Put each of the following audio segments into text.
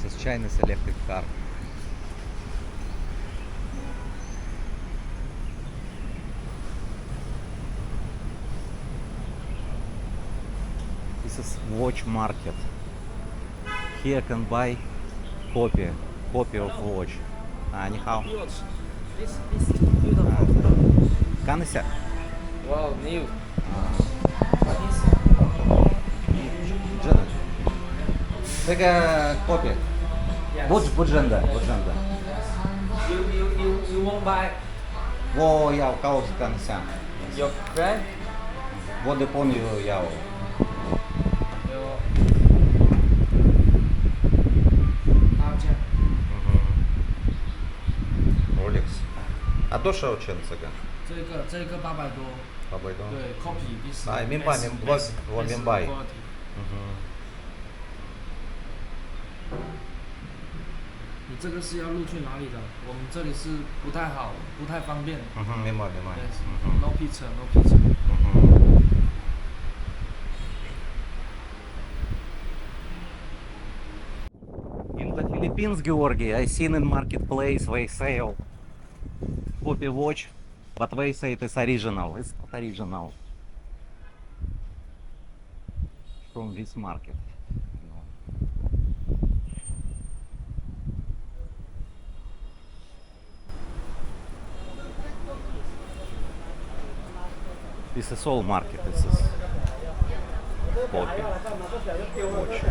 This is Chinese electric car. This is watch market. Here can buy copy of watch. 你好。This is beautiful. 看一下。 Wow, new. 这个 copy Yes. 不真的。 You won't buy 我要告诉看一下， your friend? 我的朋友要。 Your... 这样。Rolex。多少钱这个？这个800多。 800多。对 ，copy this。明白，我明白。你这个是要录去哪里的？我们这里是不太好，不太方便。明白。Yes. No picture, no picture. In the Philippines, Georgi, I seen in marketplace they sell copy watch, but they say it is original. It's not original from this market. This is all market. This is copy watch.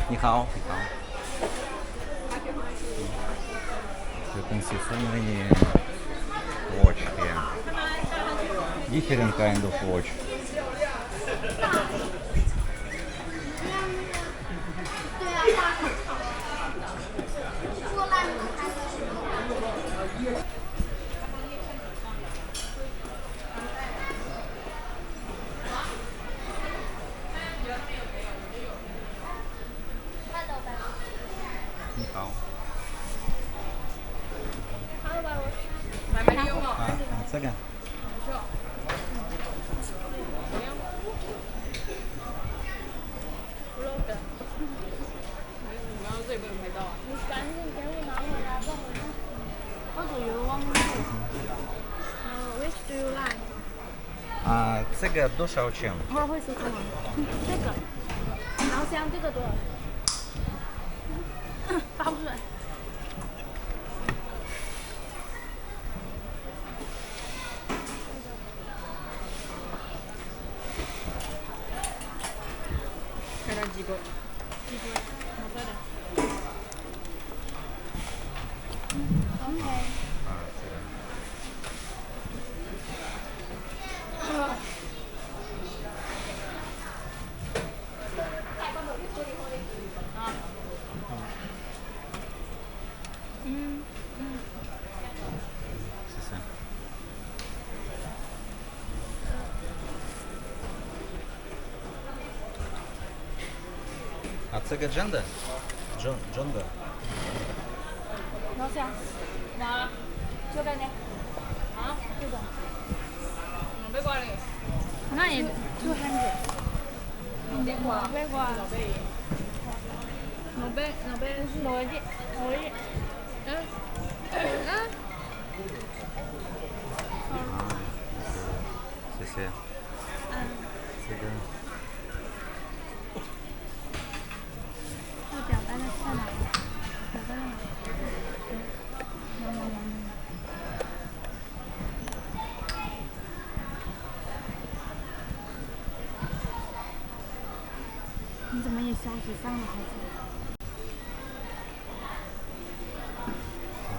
你好。You can see so many watch here. Different kind of watch. Hảo. 这个。Which do you like? 这个多少钱？我会说中文。这个，然后像这个多少？倒水。看看几个。几个？好的。OK。这个。谢谢。这个真的，真的。然后像，哪？这个呢？啊，这个。没挂嘞。那也200。500挂。500。谢谢。这个。这表单在哪里？表单在哪里？你怎么也消息上了孩子？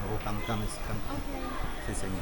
我看一下。谢谢你。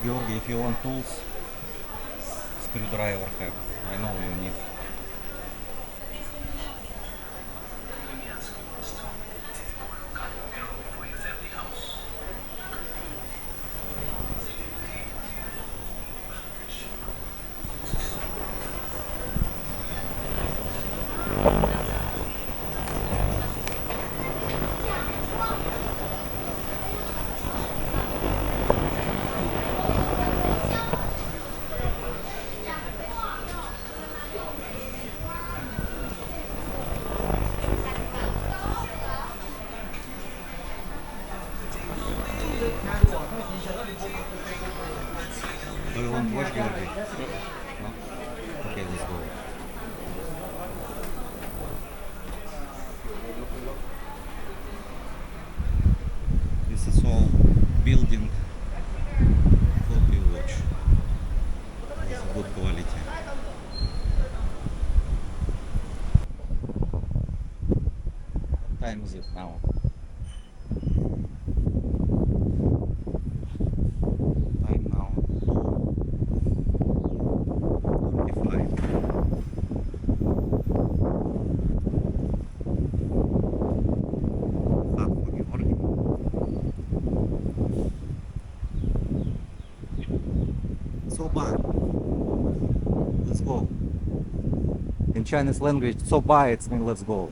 Georgi, if you want tools, screwdriver have. I know you need. Do you want watch, Georgi? No? Okay, let's go. This is all building copy watch. It's good quality. What time is it now? Time now 2:25. Хатку Георгий. Soba. Let's go. In Chinese language, soba it means let's go.